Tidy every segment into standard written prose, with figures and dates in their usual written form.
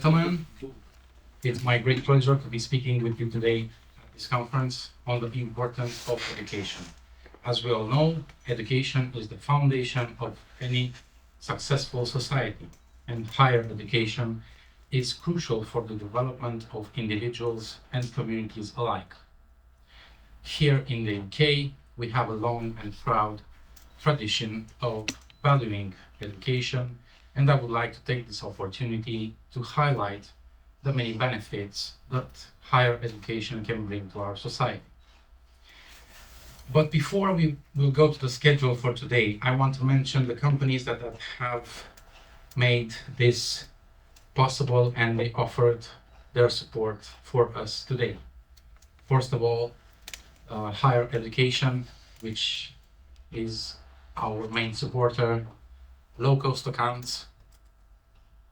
gentlemen, it's my great pleasure to be speaking with you today at this conference on the importance of education. As we all know, education is the foundation of any successful society, and higher education is crucial for the development of individuals and communities alike. Here in the UK, we have a long and proud tradition of valuing education, and I would like to take this opportunity to highlight the many benefits that higher education can bring to our society. But before we will go to the schedule for today, I want to mention the companies that have made this possible and they offered their support for us today. First of all, higher education, which is our main supporter, low cost accounts,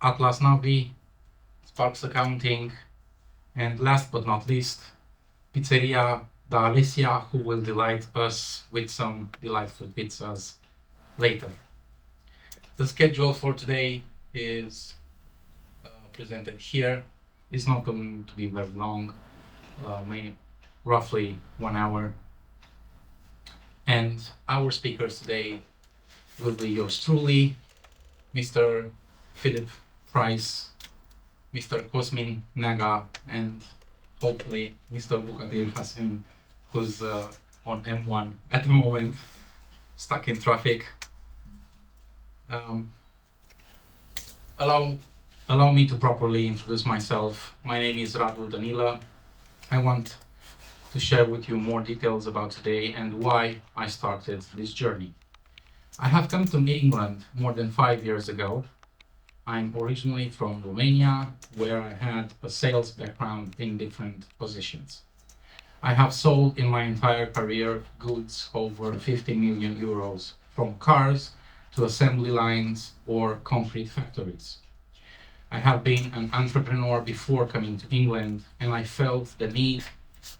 Atlas Navi, Sparks Accounting, and last but not least, Pizzeria da Alessia, who will delight us with some delightful pizzas later. The schedule for today is presented here. It's not going to be very long, maybe roughly 1 hour. And our speakers today will be yours truly, Mr. Philip Price, Mr. Cosmin Naga, and hopefully Mr. Bukadir Hassim, who's on M1 at the moment, stuck in traffic. Allow me to properly introduce myself. My name is Radu Danila. I want to share with you more details about today and why I started this journey. I have come to England more than 5 years ago. I'm originally from Romania, where I had a sales background in different positions. I have sold in my entire career goods over 50 million euros, from cars to assembly lines or concrete factories. I have been an entrepreneur before coming to England, and I felt the need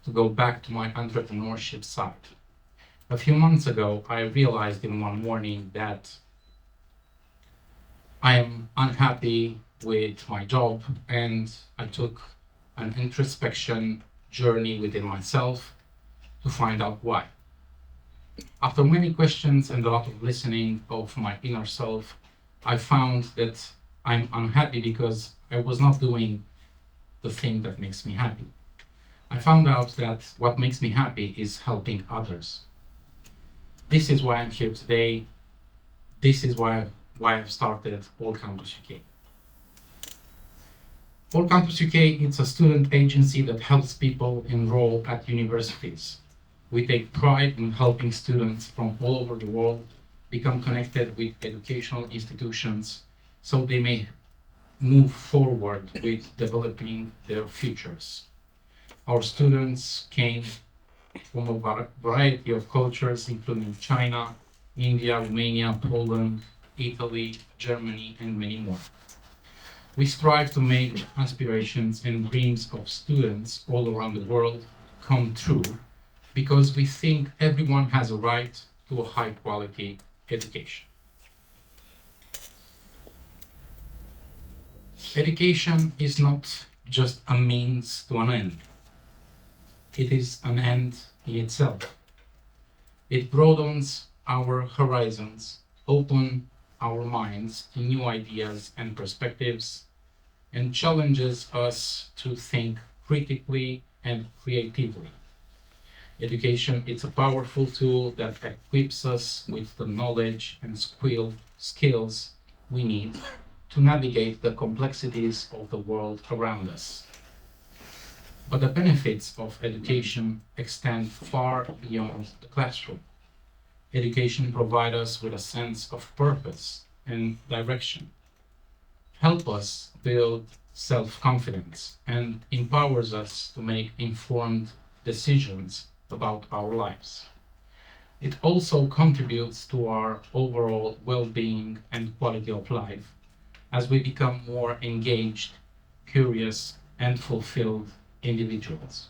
to go back to my entrepreneurship side. A few months ago, I realized in one morning that I am unhappy with my job, and I took an introspection journey within myself to find out why. After many questions and a lot of listening of my inner self, I found that I'm unhappy because I was not doing the thing that makes me happy. I found out that what makes me happy is helping others. This is why I'm here today. This is why I've started AllCampus UK. AllCampus UK is a student agency that helps people enroll at universities. We take pride in helping students from all over the world become connected with educational institutions so they may move forward with developing their futures. Our students came from a variety of cultures, including China, India, Romania, Poland, Italy, Germany, and many more. We strive to make aspirations and dreams of students all around the world come true because we think everyone has a right to a high quality education. Education is not just a means to an end. It is an end in itself. It broadens our horizons, opens our minds to new ideas and perspectives, and challenges us to think critically and creatively. Education is a powerful tool that equips us with the knowledge and skills we need to navigate the complexities of the world around us. But the benefits of education extend far beyond the classroom. Education provides us with a sense of purpose and direction, help us build self-confidence, and empowers us to make informed decisions about our lives. It also contributes to our overall well-being and quality of life as we become more engaged, curious, and fulfilled individuals.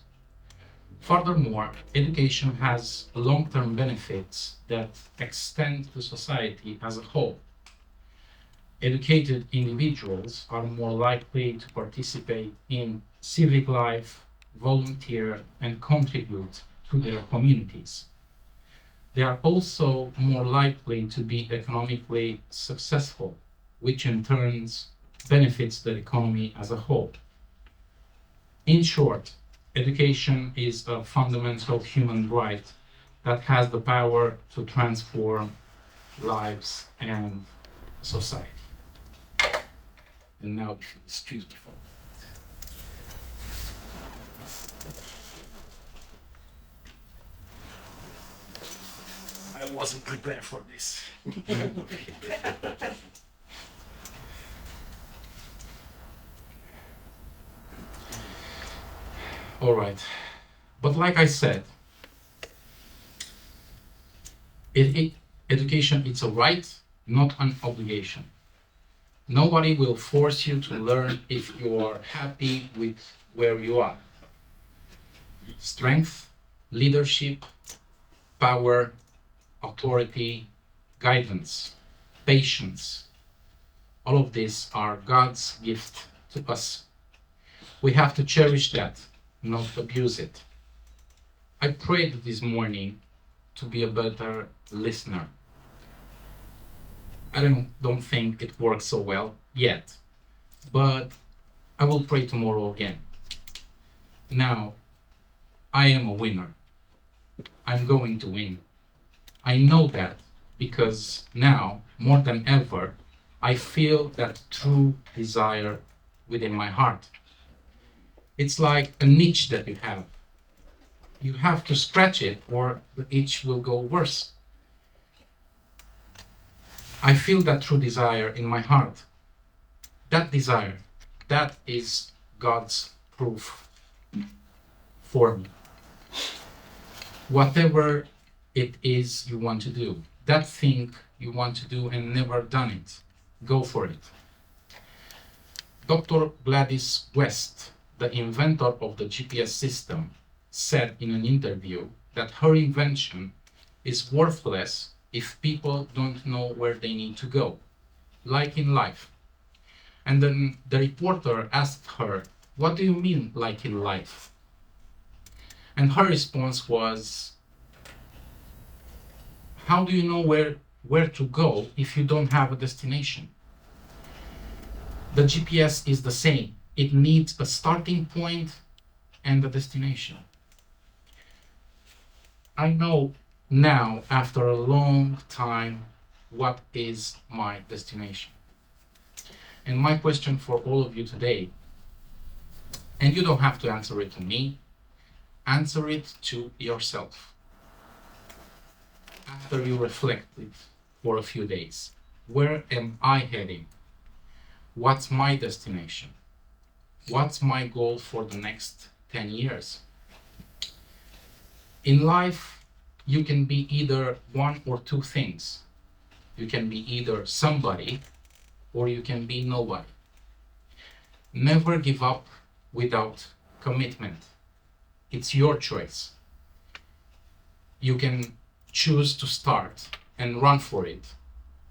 Furthermore, education has long-term benefits that extend to society as a whole. Educated individuals are more likely to participate in civic life, volunteer, and contribute to their communities. They are also more likely to be economically successful, which in turn benefits the economy as a whole. In short, education is a fundamental human right that has the power to transform lives and society. And now, excuse me for I wasn't prepared for this. All right, but like I said, education it's a right, not an obligation. Nobody will force you to learn if you are happy with where you are. Strength, leadership, power, authority, guidance, patience, all of these are God's gift to us. We have to cherish that, not abuse it. I prayed this morning to be a better listener. I don't think it works so well yet, but I will pray tomorrow again. Now, I am a winner. I'm going to win. I know that because now, more than ever, I feel that true desire within my heart. It's like a niche that you have. You have to scratch it or the itch will go worse. I feel that true desire in my heart. That desire, that is God's proof for me. Whatever it is you want to do, that thing you want to do and never done it, go for it. Dr. Gladys West, the inventor of the GPS system, said in an interview that her invention is worthless if people don't know where they need to go, like in life. And then the reporter asked her, "What do you mean, like in life?" And her response was, "How do you know where to go if you don't have a destination?" The GPS is the same. It needs a starting point and a destination. I know now, after a long time, what is my destination. And my question for all of you today, and you don't have to answer it to me, answer it to yourself. After you reflect it for a few days, where am I heading? What's my destination? What's my goal for the next 10 years? In life, you can be either one or two things. You can be either somebody or you can be nobody. Never give up without commitment. It's your choice. You can choose to start and run for it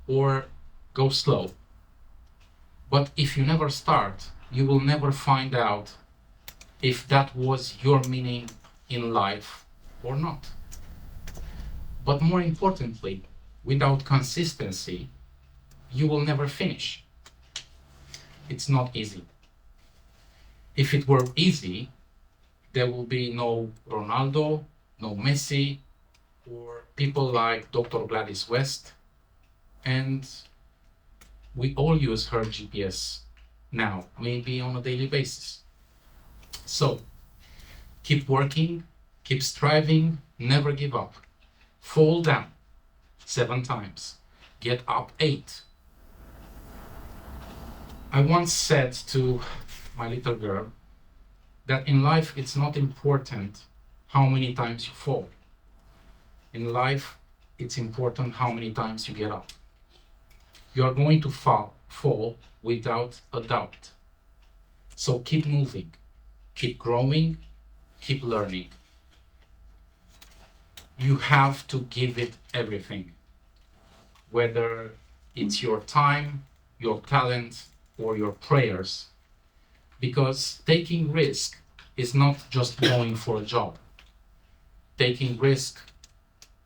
or go slow. But if you never start, you will never find out if that was your meaning in life or not. But more importantly, without consistency, you will never finish. It's not easy. If it were easy, there will be no Ronaldo, no Messi, or people like Dr. Gladys West, and we all use her GPS now, maybe on a daily basis. So, keep working, keep striving, never give up. Fall down 7 times, get up 8. I once said to my little girl that in life it's not important how many times you fall. In life, it's important how many times you get up. You are going to fall without a doubt. So keep moving, keep growing, keep learning. You have to give it everything, whether it's your time, your talent, or your prayers. Because taking risk is not just going for a job. Taking risk,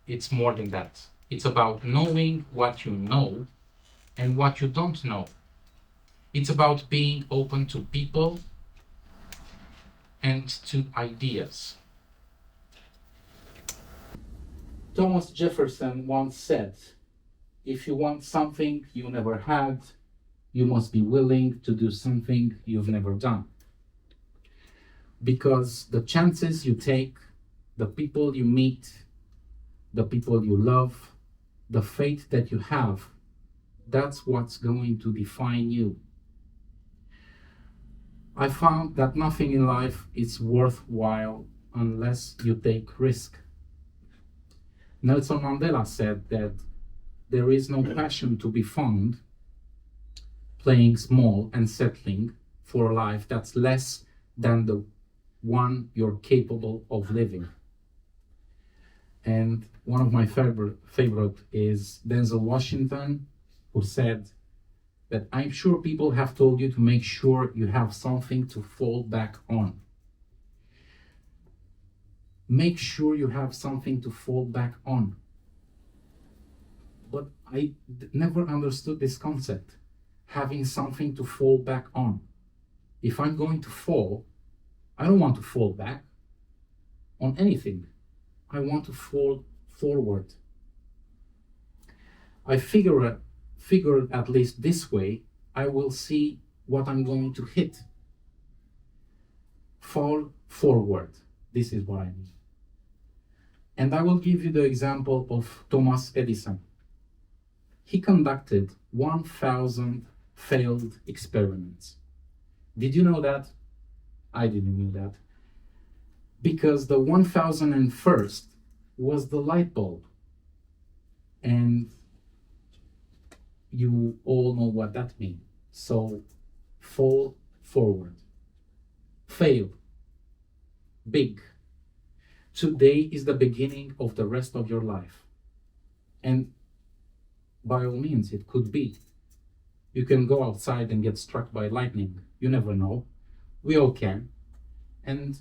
it's more than that. It's about knowing what you know and what you don't know. It's about being open to people and to ideas. Thomas Jefferson once said, "If you want something you never had, you must be willing to do something you've never done." Because the chances you take, the people you meet, the people you love, the fate that you have, that's what's going to define you. I found that nothing in life is worthwhile unless you take risk. Nelson Mandela said that there is no passion to be found playing small and settling for a life that's less than the one you're capable of living. And one of my favorite is Denzel Washington, who said that I'm sure people have told you to make sure you have something to fall back on. Make sure you have something to fall back on. But I never understood this concept, having something to fall back on. If I'm going to fall, I don't want to fall back on anything. I want to fall forward. I figured at least this way, I will see what I'm going to hit. Fall forward. This is what I mean. And I will give you the example of Thomas Edison. He conducted 1,000 failed experiments. Did you know that? I didn't know that. Because the 1001st was the light bulb. And you all know what that means. So, fall forward. Fail. Big. Today is the beginning of the rest of your life. And by all means, it could be. You can go outside and get struck by lightning. You never know. We all can. And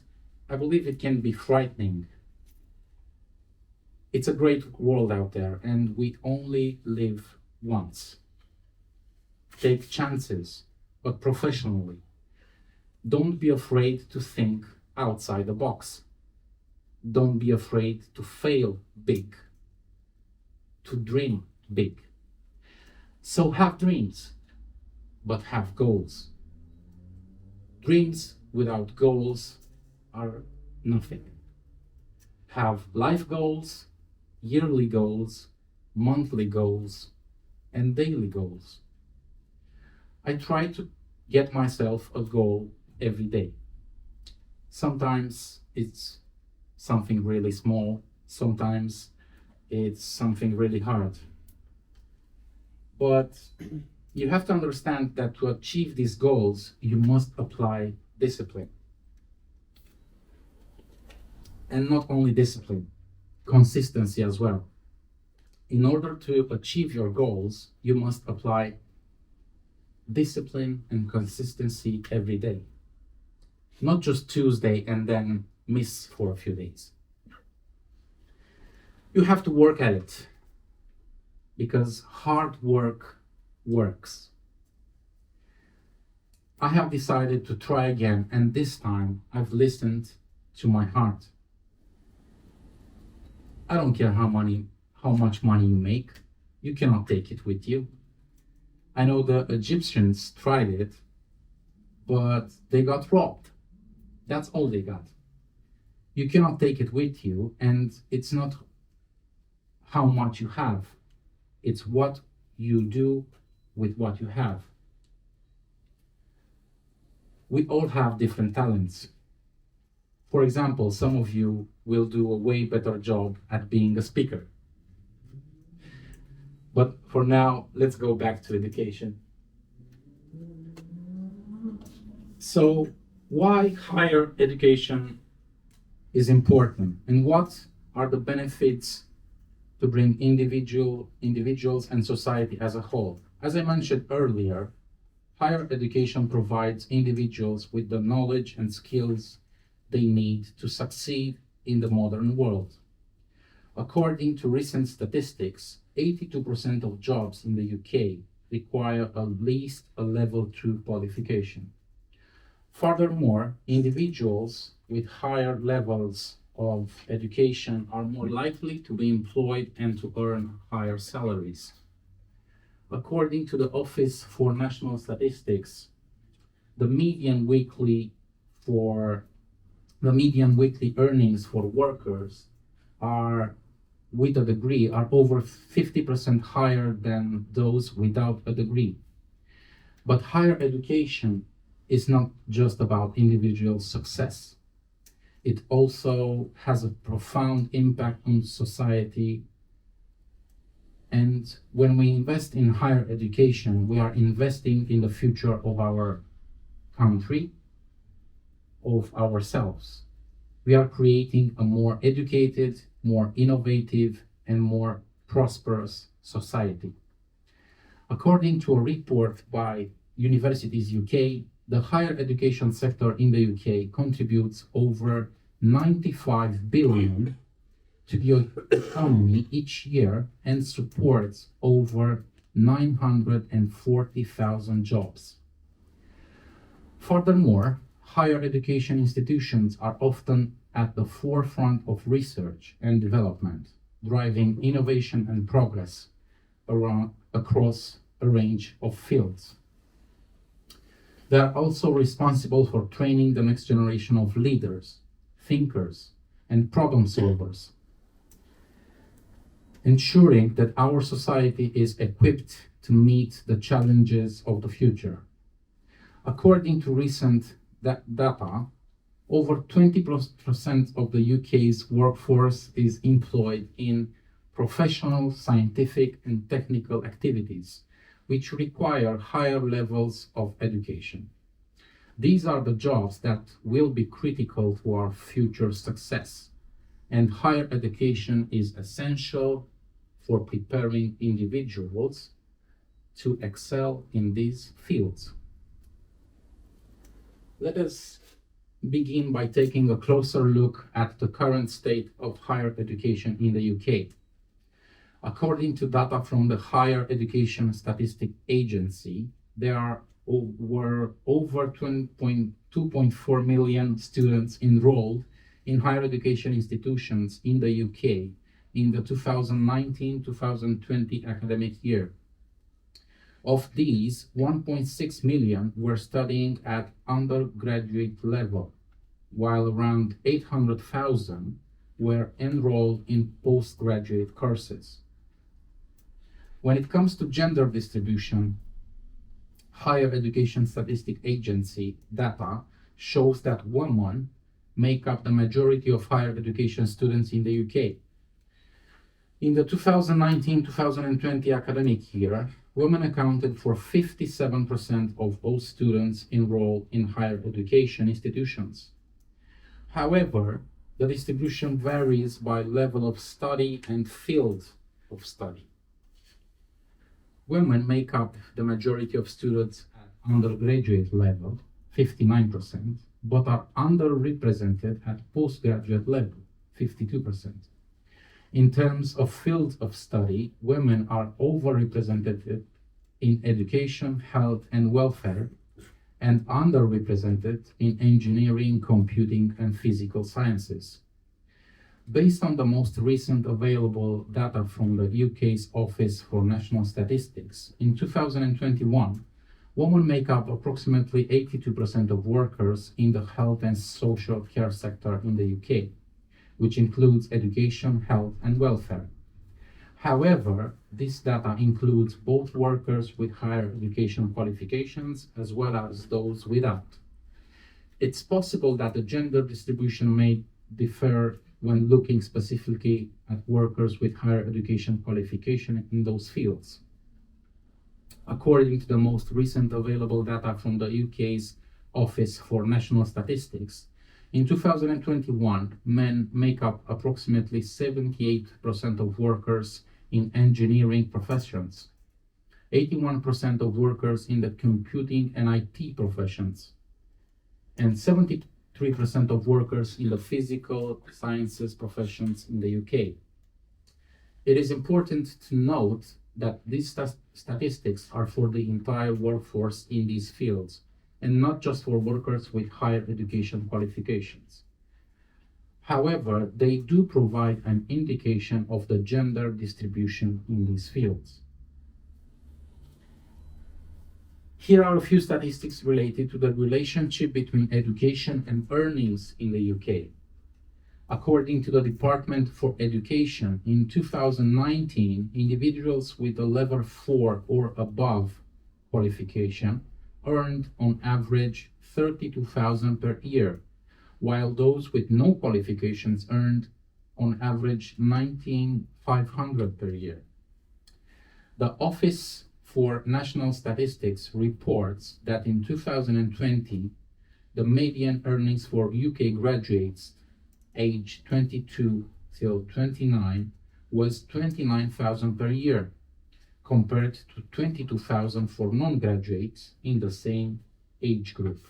I believe it can be frightening. It's a great world out there, and we only live once. Take chances, but professionally. Don't be afraid to think outside the box. Don't be afraid to fail big, to dream big. So have dreams, but have goals. Dreams without goals are nothing. Have life goals, yearly goals, monthly goals, and daily goals. I try to get myself a goal every day. Sometimes it's something really small, sometimes it's something really hard. But you have to understand that to achieve these goals, you must apply discipline. And not only discipline, consistency as well. In order to achieve your goals, you must apply discipline and consistency every day. Not just Tuesday and then miss for a few days. You have to work at it, because hard work works. I have decided to try again, and this time I've listened to my heart. I don't care how much money you make, you cannot take it with you. I know the Egyptians tried it, but they got robbed. That's all they got. You cannot take it with you, and it's not how much you have. It's what you do with what you have. We all have different talents. For example, some of you will do a way better job at being a speaker. But for now, let's go back to education. So, why higher education is important, and what are the benefits to bring individuals and society as a whole? As I mentioned earlier, higher education provides individuals with the knowledge and skills they need to succeed in the modern world. According to recent statistics, 82% of jobs in the UK require at least a level 2 qualification. Furthermore, individuals with higher levels of education are more likely to be employed and to earn higher salaries. According to the Office for National Statistics, the median weekly earnings for workers are with a degree are over 50% higher than those without a degree. But higher education is not just about individual success. It also has a profound impact on society. And when we invest in higher education, we are investing in the future of our country, of ourselves. We are creating a more educated, more innovative, and more prosperous society. According to a report by Universities UK, the higher education sector in the UK contributes over 95 billion to the economy each year and supports over 940,000 jobs. Furthermore, higher education institutions are often at the forefront of research and development, driving innovation and progress across a range of fields. They are also responsible for training the next generation of leaders, thinkers, and problem solvers, ensuring that our society is equipped to meet the challenges of the future. According to recent data, over 20% of the UK's workforce is employed in professional, scientific, and technical activities, which require higher levels of education. These are the jobs that will be critical to our future success, and higher education is essential for preparing individuals to excel in these fields. Let us begin by taking a closer look at the current state of higher education in the UK. According to data from the Higher Education Statistics Agency, there were over 2.4 million students enrolled in higher education institutions in the UK in the 2019-2020 academic year. Of these, 1.6 million were studying at undergraduate level, while around 800,000 were enrolled in postgraduate courses. When it comes to gender distribution, Higher Education Statistics Agency data shows that women make up the majority of higher education students in the UK. In the 2019-2020 academic year, women accounted for 57% of all students enrolled in higher education institutions. However, the distribution varies by level of study and field of study. Women make up the majority of students at undergraduate level, 59%, but are underrepresented at postgraduate level, 52%. In terms of field of study, women are overrepresented in education, health, and welfare, and underrepresented in engineering, computing, and physical sciences. Based on the most recent available data from the UK's Office for National Statistics, in 2021, women make up approximately 82% of workers in the health and social care sector in the UK, which includes education, health, and welfare. However, this data includes both workers with higher education qualifications as well as those without. It's possible that the gender distribution may differ when looking specifically at workers with higher education qualification in those fields. According to the most recent available data from the UK's Office for National Statistics, in 2021, men make up approximately 78% of workers in engineering professions, 81% of workers in the computing and IT professions, and 73% of workers in the physical sciences professions in the UK. It is important to note that these statistics are for the entire workforce in these fields, and not just for workers with higher education qualifications. However, they do provide an indication of the gender distribution in these fields. Here are a few statistics related to the relationship between education and earnings in the UK. According to the Department for Education, in 2019, individuals with a level 4 or above qualification earned on average 32,000 per year, while those with no qualifications earned on average 19,500 per year. The Office for National Statistics reports that in 2020, the median earnings for UK graduates aged 22 till 29 was 29,000 per year, compared to 22,000 for non-graduates in the same age group.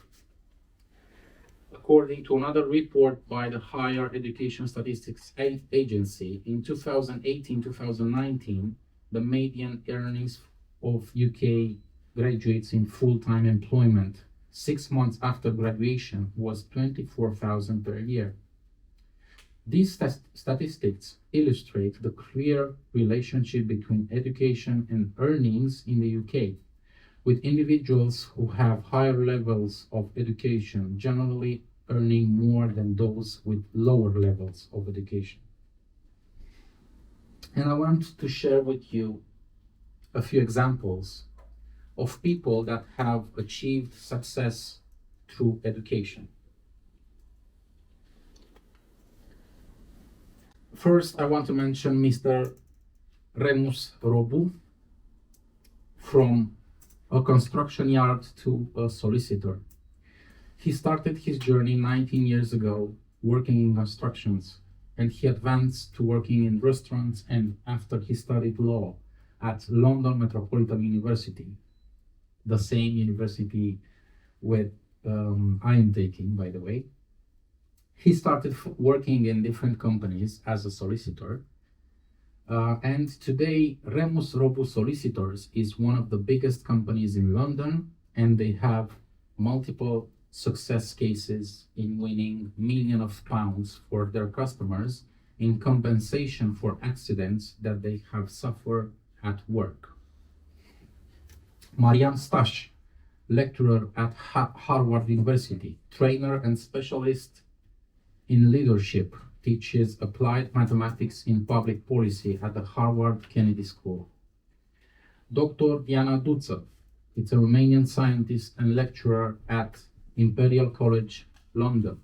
According to another report by the Higher Education Statistics Agency, in 2018-2019, the median earnings of UK graduates in full-time employment 6 months after graduation was 24,000 per year. These statistics illustrate the clear relationship between education and earnings in the UK, with individuals who have higher levels of education generally earning more than those with lower levels of education. And I want to share with you a few examples of people that have achieved success through education. First, I want to mention Mr. Remus Robu, from a construction yard to a solicitor. He started his journey 19 years ago working in constructions, and he advanced to working in restaurants, and after he studied law at London Metropolitan University, the same university with I am taking, by the way. He started working in different companies as a solicitor, and today Remus Robu Solicitors is one of the biggest companies in London, and they have multiple success cases in winning millions of pounds for their customers in compensation for accidents that they have suffered at work. Marian Stash, lecturer at Harvard University, trainer and specialist in leadership, teaches applied mathematics in public policy at the Harvard Kennedy School. Dr. Diana Duță, it's a Romanian scientist and lecturer at Imperial College, London.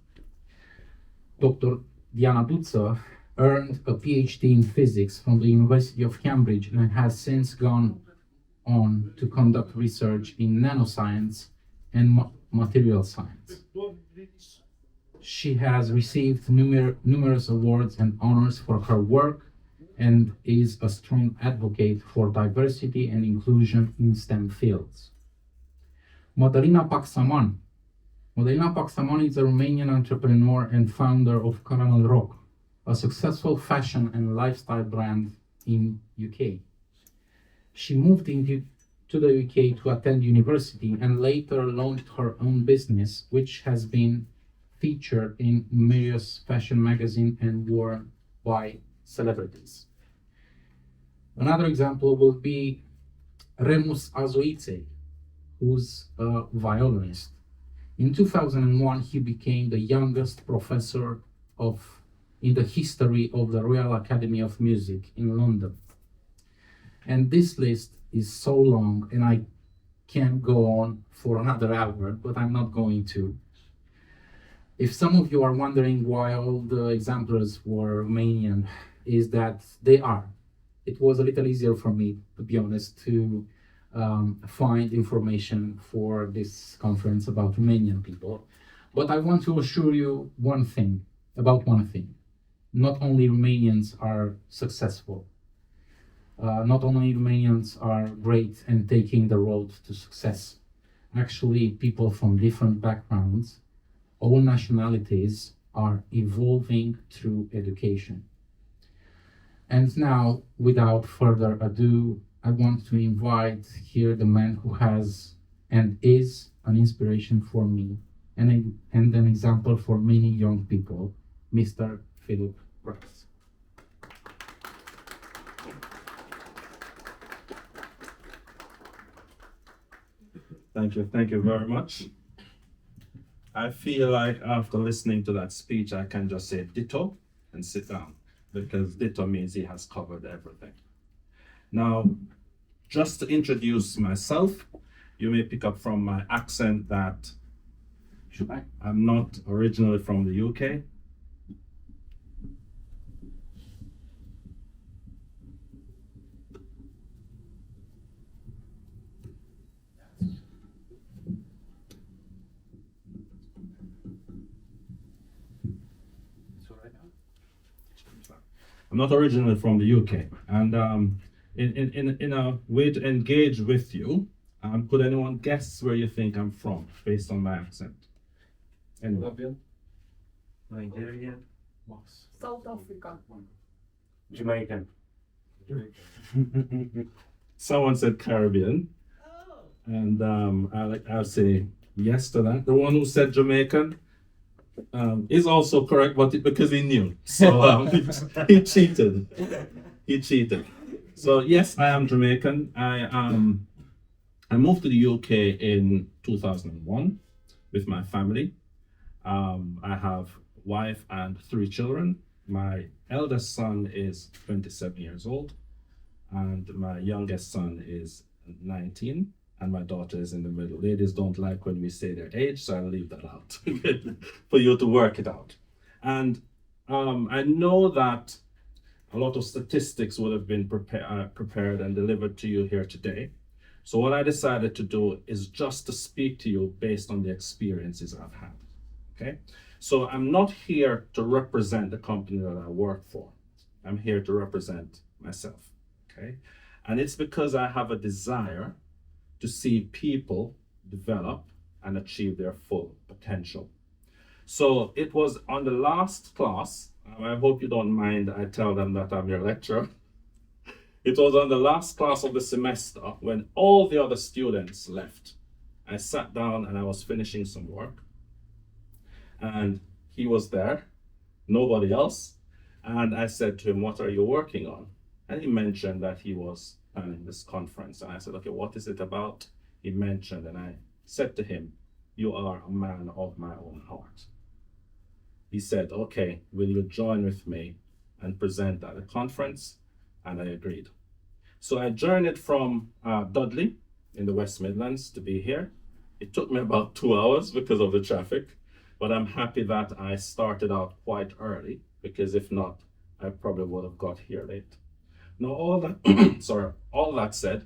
Dr. Diana Duță earned a PhD in physics from the University of Cambridge and has since gone on to conduct research in nanoscience and material science. She has received numerous awards and honors for her work and is a strong advocate for diversity and inclusion in STEM fields. Mădălina Paxaman. Mădălina Paxaman is a Romanian entrepreneur and founder of Caramel Rock, a successful fashion and lifestyle brand in UK. She moved to the UK to attend university and later launched her own business, which has been featured in numerous fashion magazines and worn by celebrities. Another example will be Remus Azoiței, who's a violinist. In 2001, he became the youngest professor in the history of the Royal Academy of Music in London. And this list is so long, and I can go on for another hour, but I'm not going to. If some of you are wondering why all the exemplars were Romanian, is that they are. It was a little easier for me, to be honest, to find information for this conference about Romanian people. But I want to assure you one thing. Not only Romanians are successful. Not only Romanians are great in taking the road to success, actually, people from different backgrounds, all nationalities, are evolving through education. And now, without further ado, I want to invite here the man who has and is an inspiration for me and an example for many young people, Mr. Philip Price. Thank you very much. I feel like after listening to that speech, I can just say ditto and sit down because ditto means he has covered everything. Now, just to introduce myself, you may pick up from my accent that I'm not originally from the UK. I'm not originally from the UK, and in a way to engage with you, could anyone guess where you think I'm from based on my accent? Anyone? Colombian, Nigerian, South Africa. Jamaican. Someone said Caribbean, and I'll say yes to that. The one who said Jamaican is also correct, but because he knew, so he cheated. He cheated. So yes, I am Jamaican. I moved to the UK in 2001 with my family. I have a wife and 3 children. My eldest son is 27 years old, and my youngest son is 19, and my daughter is in the middle. Ladies don't like when we say their age, so I'll leave that out for you to work it out. And I know that a lot of statistics would have been prepared and delivered to you here today. So what I decided to do is just to speak to you based on the experiences I've had. Okay, so I'm not here to represent the company that I work for. I'm here to represent myself. Okay, and it's because I have a desire to see people develop and achieve their full potential. So it was on the last class. I hope you don't mind I tell them that I'm your lecturer. It was on the last class of the semester when all the other students left. I sat down and I was finishing some work. And he was there, nobody else. And I said to him, "What are you working on?" And he mentioned that he was planning this conference. And I said, "Okay, what is it about?" He mentioned, and I said to him, "You are a man of my own heart." He said, "Okay, will you join with me and present at a conference?" And I agreed. So I journeyed from Dudley in the West Midlands to be here. It took me about 2 hours because of the traffic, but I'm happy that I started out quite early, because if not, I probably would have got here late. Now, all that said,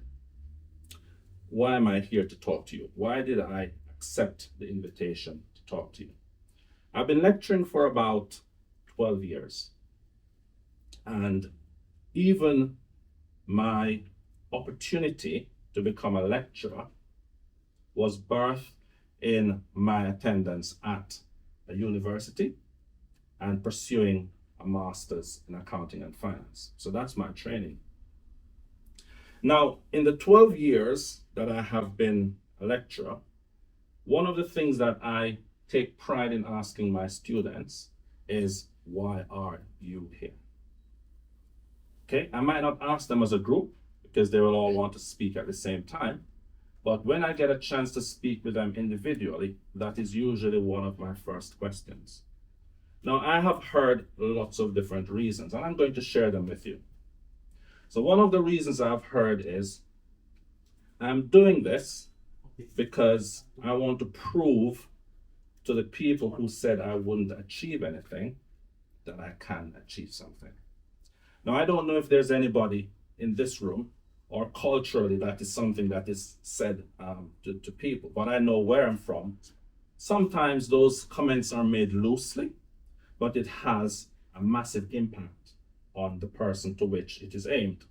why am I here to talk to you? Why did I accept the invitation to talk to you? I've been lecturing for about 12 years. And even my opportunity to become a lecturer was birthed in my attendance at a university and pursuing a master's in accounting and finance. So that's my training. Now, in the 12 years that I have been a lecturer, one of the things that I take pride in asking my students is, why are you here? Okay, I might not ask them as a group because they will all want to speak at the same time. But when I get a chance to speak with them individually, that is usually one of my first questions. Now, I have heard lots of different reasons, and I'm going to share them with you. So one of the reasons I've heard is, I'm doing this because I want to prove to the people who said I wouldn't achieve anything that I can achieve something. Now, I don't know if there's anybody in this room or culturally that is something that is said to people, but I know where I'm from. Sometimes those comments are made loosely, but it has a massive impact on the person to which it is aimed.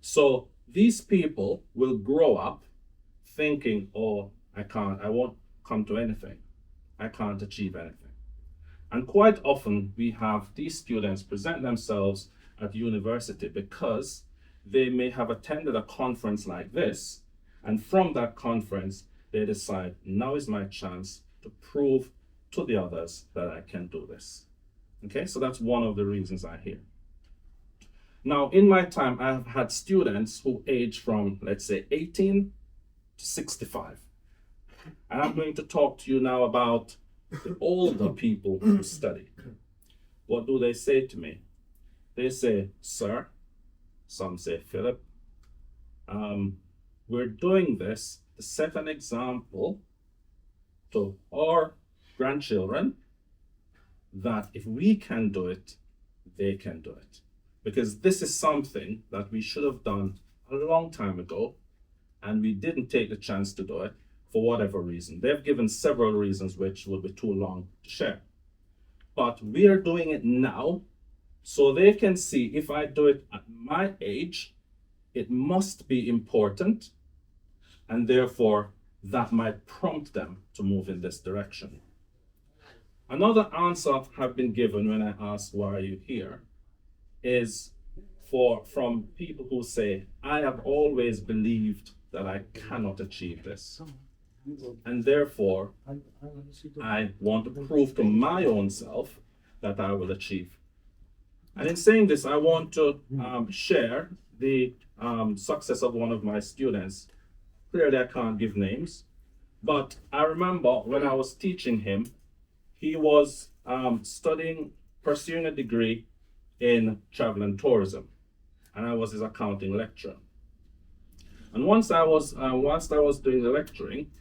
So these people will grow up thinking, oh, I won't come to anything. I can't achieve anything. And quite often we have these students present themselves at university because they may have attended a conference like this. And from that conference, they decide, now is my chance to prove to the others that I can do this. Okay, so that's one of the reasons I hear. Now, in my time, I have had students who age from, let's say, 18 to 65. And I'm going to talk to you now about the older people who study. What do they say to me? They say, sir, some say, Philip, we're doing this to set an example to our grandchildren that if we can do it, they can do it. Because this is something that we should have done a long time ago, and we didn't take the chance to do it for whatever reason. They've given several reasons which will be too long to share. But we are doing it now so they can see if I do it at my age, it must be important, and therefore that might prompt them to move in this direction. Another answer I've been given when I ask why are you here is from people who say, I have always believed that I cannot achieve this. And therefore, I want to prove to my own self that I will achieve. And in saying this, I want to share the success of one of my students. Clearly, I can't give names, but I remember when I was teaching him, he was pursuing a degree in travel and tourism, and I was his accounting lecturer. And whilst I was doing the lecturing,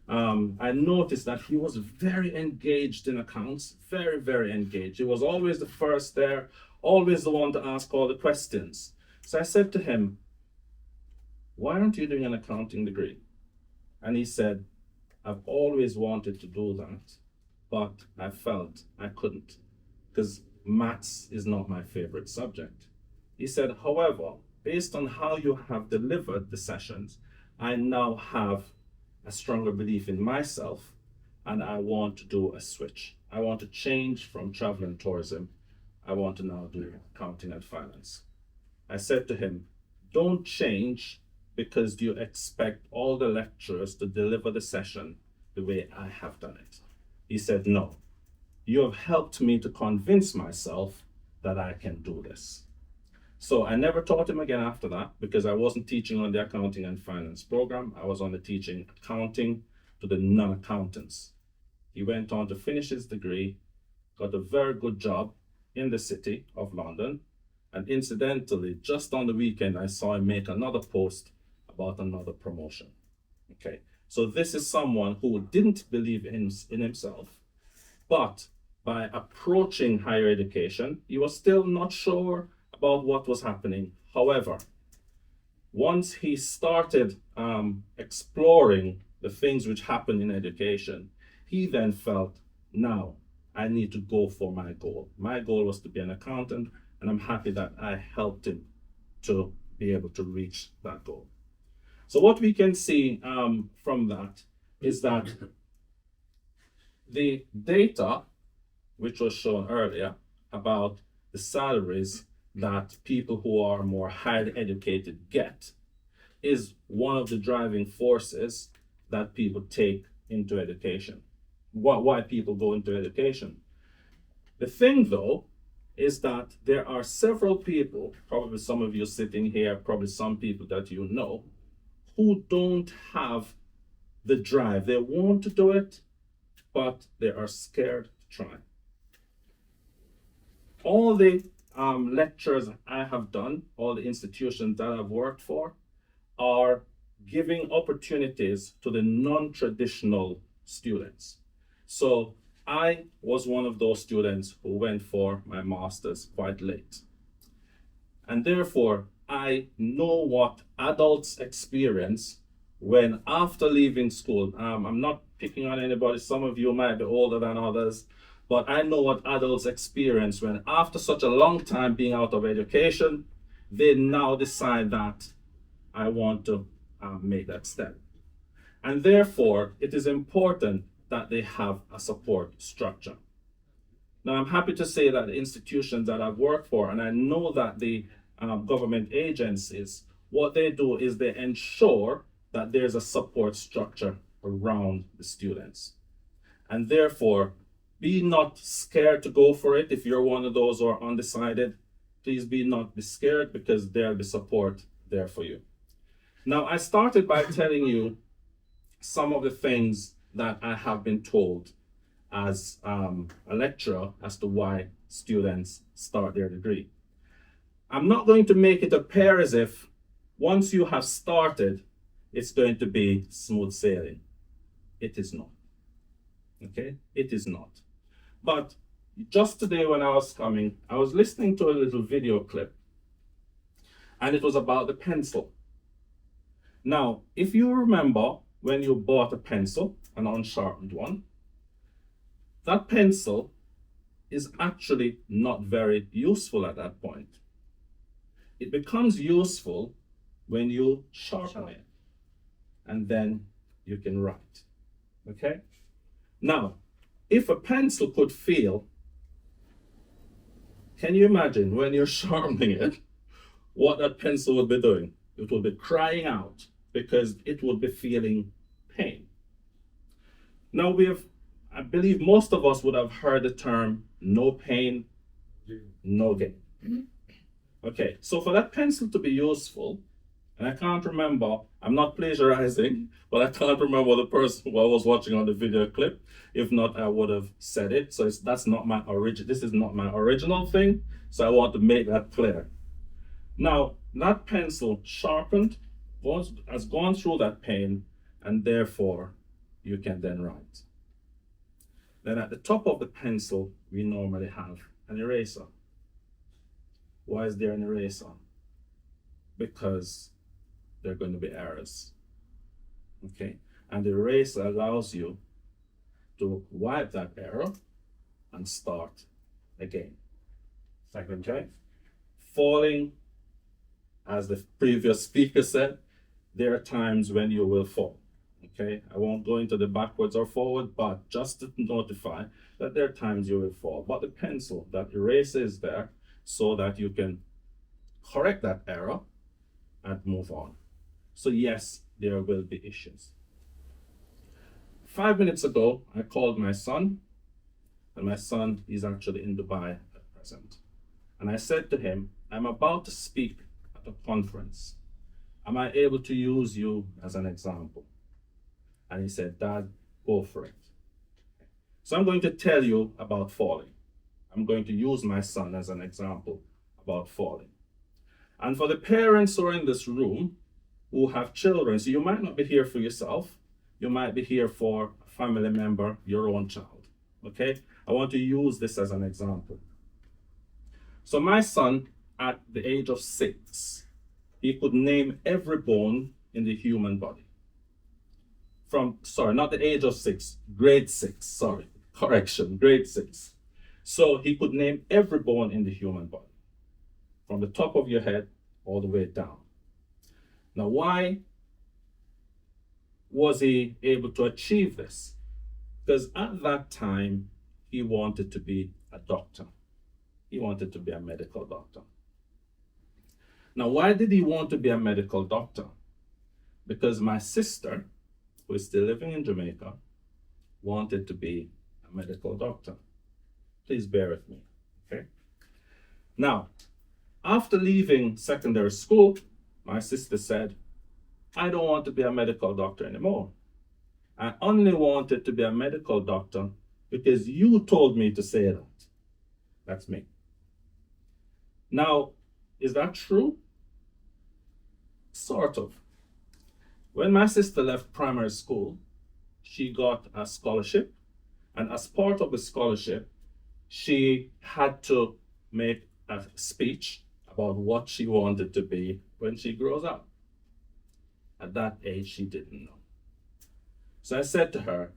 I noticed that he was very engaged in accounts, very, very engaged. He was always the first there, always the one to ask all the questions. So I said to him, why aren't you doing an accounting degree? And he said, I've always wanted to do that, but I felt I couldn't because maths is not my favorite subject. He said, however, based on how you have delivered the sessions, I now have a stronger belief in myself, and I want to do a switch. I want to change from travel and tourism. I want to now do accounting and finance. I said to him, don't change because you expect all the lecturers to deliver the session the way I have done it. He said, no, you have helped me to convince myself that I can do this. So I never taught him again after that because I wasn't teaching on the accounting and finance program. I was only teaching accounting to the non-accountants. He went on to finish his degree, got a very good job in the city of London. And incidentally, just on the weekend, I saw him make another post about another promotion. Okay, so this is someone who didn't believe in himself, but by approaching higher education, he was still not sure about what was happening. However, once he started exploring the things which happen in education, he then felt, now I need to go for my goal. My goal was to be an accountant, and I'm happy that I helped him to be able to reach that goal. So what we can see from that is that the data, which was shown earlier, about the salaries that people who are more highly educated get, is one of the driving forces that people take into education. Why people go into education. The thing though, is that there are several people, probably some of you sitting here, probably some people that you know, who don't have the drive. They want to do it, but they are scared to try. All the lectures I have done, all the institutions that I've worked for, are giving opportunities to the non-traditional students. So I was one of those students who went for my master's quite late. And therefore, I know what adults experience when after leaving school, I'm not picking on anybody, some of you might be older than others, but I know what adults experience when after such a long time being out of education, they now decide that I want to make that step. And therefore, it is important that they have a support structure. Now, I'm happy to say that the institutions that I've worked for, and I know that the government agencies, what they do is they ensure that there's a support structure around the students. And therefore, be not scared to go for it. If you're one of those who are undecided, please be scared, because there'll be support there for you. Now, I started by telling you some of the things that I have been told as a lecturer as to why students start their degree. I'm not going to make it appear as if once you have started, it's going to be smooth sailing. It is not. Okay? It is not. But just today when I was coming, I was listening to a little video clip, and it was about the pencil. Now, if you remember when you bought a pencil, an unsharpened one, that pencil is actually not very useful at that point. It becomes useful when you sharpen it, and then you can write. Okay? Now, if a pencil could feel, can you imagine when you're sharpening it, what that pencil would be doing? It would be crying out because it would be feeling pain. Now, I believe most of us would have heard the term no pain, no gain. Okay, so for that pencil to be useful, and I can't remember, I'm not plagiarizing, but I can't remember the person who I was watching on the video clip. If not, I would have said it. So that's not my this is not my original thing. So I want to make that clear. Now, that pencil sharpened has gone through that pain, and therefore you can then write. Then at the top of the pencil, we normally have an eraser. Why is there an eraser? Because there are going to be errors. Okay? And the eraser allows you to wipe that error and start again. Second choice. Falling, as the previous speaker said, there are times when you will fall. Okay? I won't go into the backwards or forward, but just to notify that there are times you will fall. But the pencil, that eraser is there so that you can correct that error and move on. So yes, there will be issues. 5 minutes ago, I called my son, and my son is actually in Dubai at present. And I said to him, I'm about to speak at a conference. Am I able to use you as an example? And he said, Dad, go for it. So I'm going to tell you about falling. I'm going to use my son as an example about falling. And for the parents who are in this room who have children, so you might not be here for yourself, you might be here for a family member, your own child. Okay? I want to use this as an example. So my son, at the age of 6, he could name every bone in the human body. Not the age of 6, grade 6, grade 6. So he could name every bone in the human body, from the top of your head all the way down. Now, why was he able to achieve this? Because at that time, he wanted to be a doctor. He wanted to be a medical doctor. Now, why did he want to be a medical doctor? Because my sister, who is still living in Jamaica, wanted to be a medical doctor. Please bear with me, okay? Now, after leaving secondary school, my sister said, I don't want to be a medical doctor anymore. I only wanted to be a medical doctor because you told me to say that. That's me. Now, is that true? Sort of. When my sister left primary school, she got a scholarship, and as part of the scholarship, she had to make a speech about what she wanted to be when she grows up. At that age, she didn't know. So I said to her,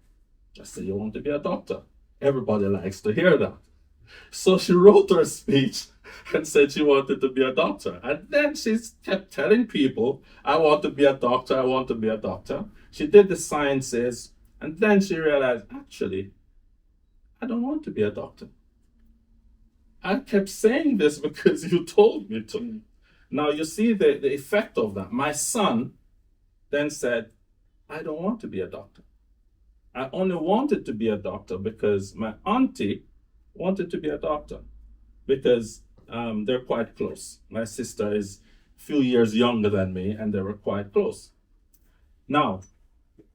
just say you want to be a doctor. Everybody likes to hear that. So she wrote her speech and said she wanted to be a doctor. And then she kept telling people, I want to be a doctor, I want to be a doctor. She did the sciences, and then she realized, actually, I don't want to be a doctor. I kept saying this because you told me to. Now you see the effect of that. My son then said, I don't want to be a doctor. I only wanted to be a doctor because my auntie wanted to be a doctor because they're quite close. My sister is a few years younger than me, and they were quite close. Now,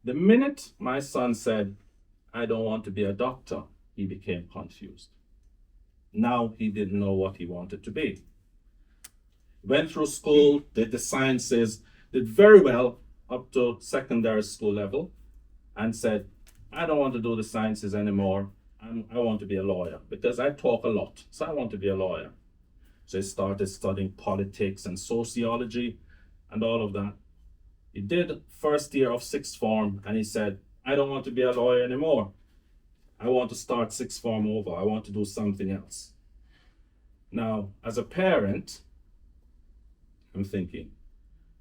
the minute my son said, I don't want to be a doctor, he became confused. Now he didn't know what he wanted to be. Went through school, did the sciences, did very well up to secondary school level, and said, I don't want to do the sciences anymore. I want to be a lawyer because I talk a lot, so I want to be a lawyer. So he started studying politics and sociology and all of that. He did first year of sixth form, and he said, I don't want to be a lawyer anymore. I want to start sixth form over. I want to do something else. Now, as a parent, I'm thinking,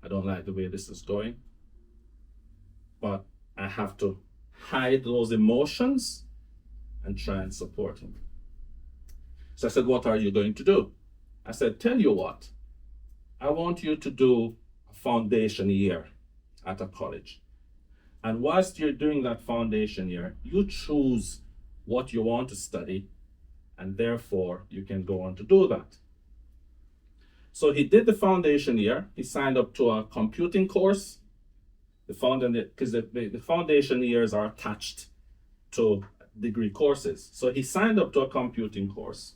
I don't like the way this is going, but I have to hide those emotions and try and support him. So I said, what are you going to do? I said, tell you what, I want you to do a foundation year at a college. And whilst you're doing that foundation year, you choose what you want to study, and therefore you can go on to do that. So he did the foundation year. He signed up to a computing course. Because the foundation years are attached to degree courses. So he signed up to a computing course,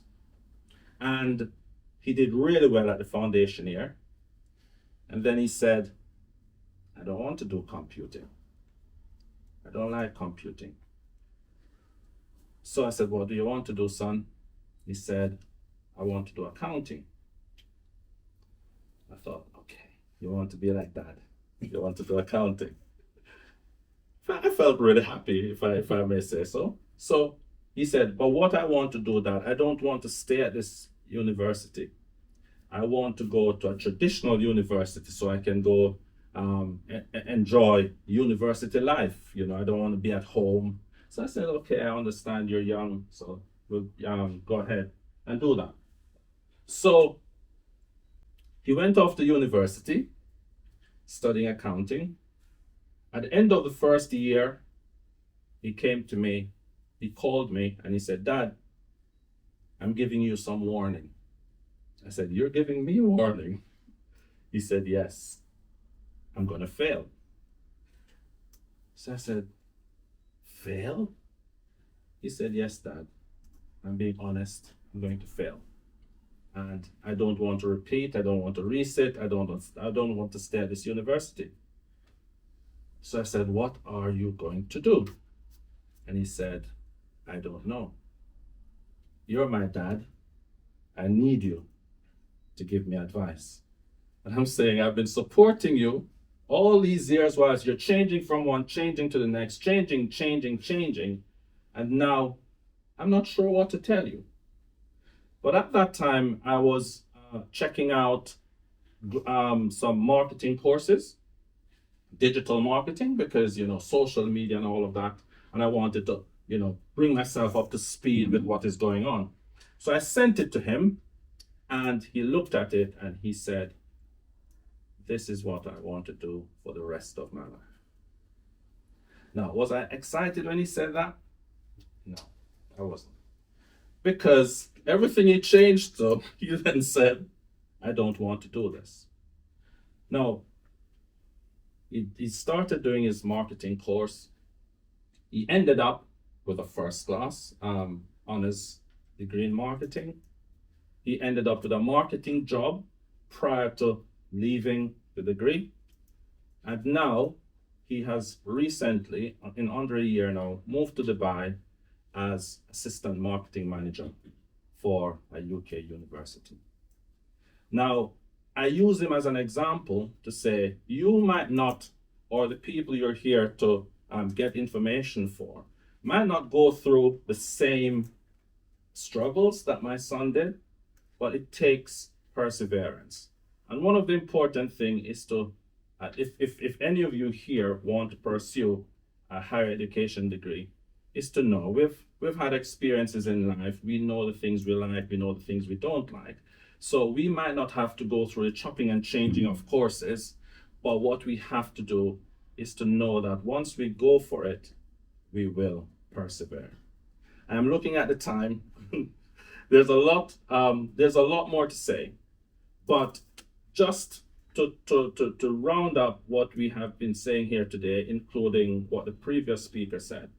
and he did really well at the foundation year. And then he said, I don't want to do computing. I don't like computing. So I said, what do you want to do, son? He said, I want to do accounting. I thought, okay, you want to be like Dad. You want to do accounting. I felt really happy, if I may say so. So he said, but what I want to do, Dad, I don't want to stay at this university. I want to go to a traditional university so I can go enjoy university life. You know, I don't want to be at home. So I said, okay, I understand you're young, so we'll go ahead and do that. So he went off to university, studying accounting. At the end of the first year, he came to me, he called me, and he said, Dad, I'm giving you some warning. I said, you're giving me a warning? He said, yes, I'm going to fail. So I said, fail? He said, yes, Dad, I'm being honest, I'm going to fail. And I don't want to repeat, I don't want to resit, I don't want to stay at this university. So I said, what are you going to do? And he said, I don't know. You're my dad. I need you to give me advice. And I'm saying, I've been supporting you all these years whilst you're changing from one, changing to the next, changing. And now I'm not sure what to tell you. But at that time, I was checking out some marketing courses, digital marketing, because, social media and all of that. And I wanted to, bring myself up to speed with what is going on. So I sent it to him, and he looked at it and he said, this is what I want to do for the rest of my life. Now, was I excited when he said that? No, I wasn't. Because everything he changed, so he then said, I don't want to do this. Now, he started doing his marketing course. He ended up with a first class honors degree in marketing. He ended up with a marketing job prior to leaving the degree. And now he has recently, in under a year now, moved to Dubai as assistant marketing manager for a UK university. Now, I use him as an example to say, you might not, or the people you're here to get information for, might not go through the same struggles that my son did, but it takes perseverance. And one of the important things is to, if any of you here want to pursue a higher education degree, is to know we've had experiences in life. We know the things we like, we know the things we don't like. So we might not have to go through the chopping and changing of courses, but what we have to do is to know that once we go for it, we will persevere. I'm looking at the time. There's a lot more to say, but just to round up what we have been saying here today, including what the previous speaker said,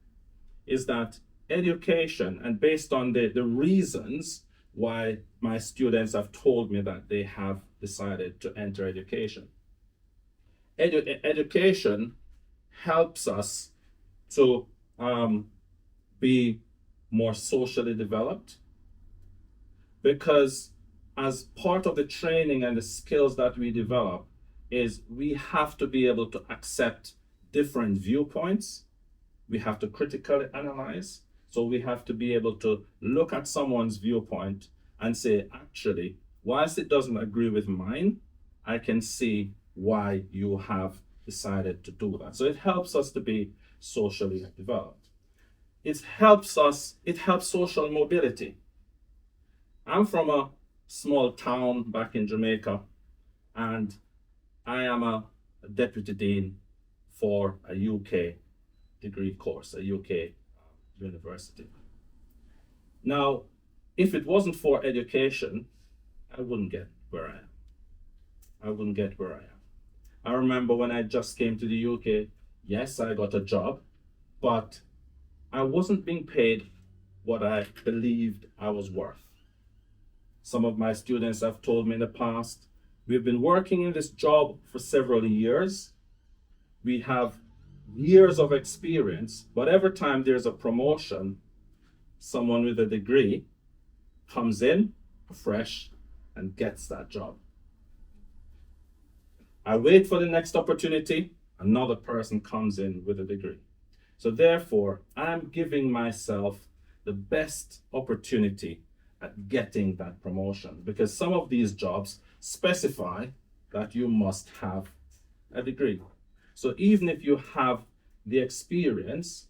is that education, and based on the reasons why my students have told me that they have decided to enter education. Education helps us to be more socially developed, because as part of the training and the skills that we develop is we have to be able to accept different viewpoints. We have to critically analyze. So we have to be able to look at someone's viewpoint and say, actually, whilst it doesn't agree with mine, I can see why you have decided to do that. So it helps us to be socially developed. It helps social mobility. I'm from a small town back in Jamaica, and I am a deputy dean for a UK degree course, a UK university. Now, if it wasn't for education, I wouldn't get where I am. I remember when I just came to the UK, yes, I got a job, but I wasn't being paid what I believed I was worth. Some of my students have told me in the past, we've been working in this job for several years. We have years of experience, but every time there's a promotion, someone with a degree comes in fresh and gets that job. I wait for the next opportunity, another person comes in with a degree. So therefore, I'm giving myself the best opportunity at getting that promotion, because some of these jobs specify that you must have a degree. So even if you have the experience,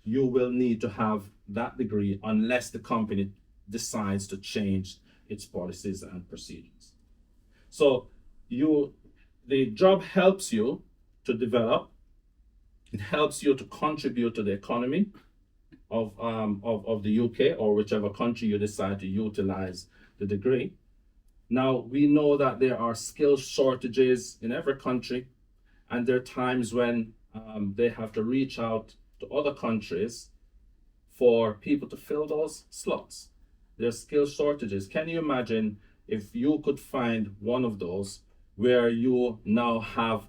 you will need to have that degree unless the company decides to change its policies and procedures. So the job helps you to develop. It helps you to contribute to the economy of the UK or whichever country you decide to utilize the degree. Now, we know that there are skill shortages in every country, and there are times when they have to reach out to other countries for people to fill those slots. There's skill shortages. Can you imagine if you could find one of those where you now have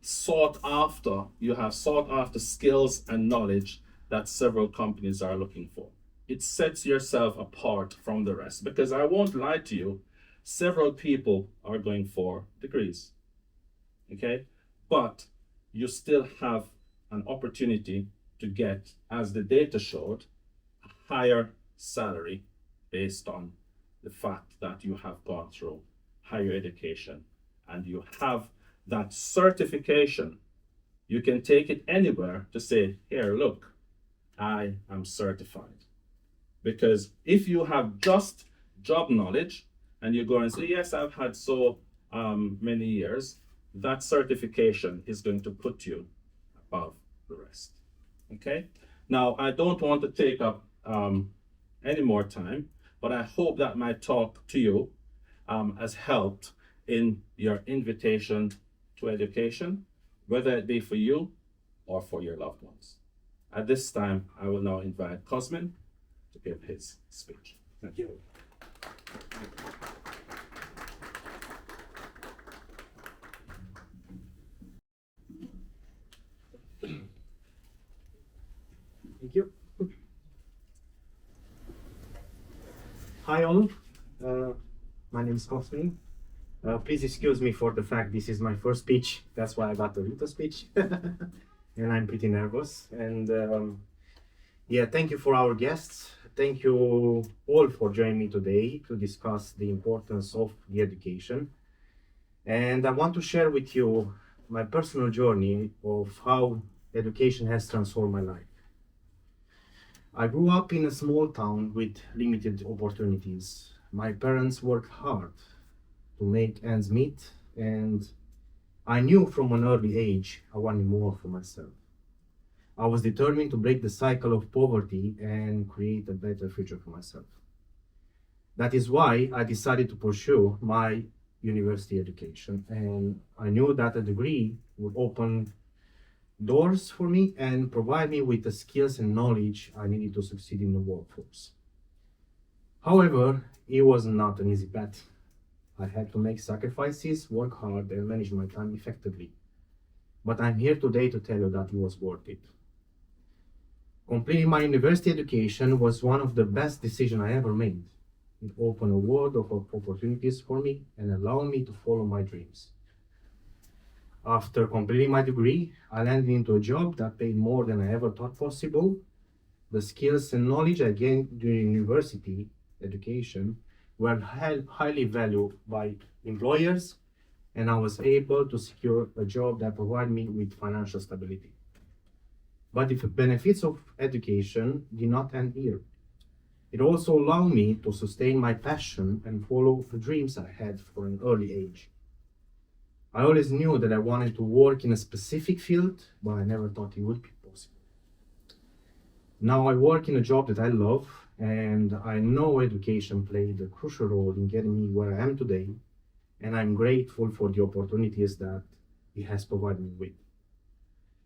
sought after skills and knowledge that several companies are looking for? It sets yourself apart from the rest, because I won't lie to you, several people are going for degrees, okay? But you still have an opportunity to get, as the data showed, a higher salary based on the fact that you have gone through higher education and you have that certification. You can take it anywhere to say, here, look, I am certified. Because if you have just job knowledge and you go and say, yes, I've had so many years, that certification is going to put you above the rest. Okay? Now, I don't want to take up any more time, but I hope that my talk to you has helped in your invitation to education, whether it be for you or for your loved ones. At this time, I will now invite Cosmin to give his speech. Thank you. Thank you. Hi all, my name is Cosmin. Please excuse me for the fact this is my first speech. That's why I got a little speech. And I'm pretty nervous. And yeah, thank you for our guests thank you all for joining me today to discuss the importance of the education. And I want to share with you my personal journey of how education has transformed my life. I grew up in a small town with limited opportunities. My parents worked hard to make ends meet, and I knew from an early age I wanted more for myself. I was determined to break the cycle of poverty and create a better future for myself. That is why I decided to pursue my university education, and I knew that a degree would open doors for me and provide me with the skills and knowledge I needed to succeed in the workforce. However, it was not an easy path. I had to make sacrifices, work hard, and manage my time effectively. But I'm here today to tell you that it was worth it. Completing my university education was one of the best decisions I ever made. It opened a world of opportunities for me and allowed me to follow my dreams. After completing my degree, I landed into a job that paid more than I ever thought possible. The skills and knowledge I gained during university education were highly valued by employers, and I was able to secure a job that provided me with financial stability. But the benefits of education did not end here. It also allowed me to sustain my passion and follow the dreams I had for an early age. I always knew that I wanted to work in a specific field, but I never thought it would be possible. Now I work in a job that I love, and I know education played a crucial role in getting me where I am today, and I'm grateful for the opportunities that it has provided me with.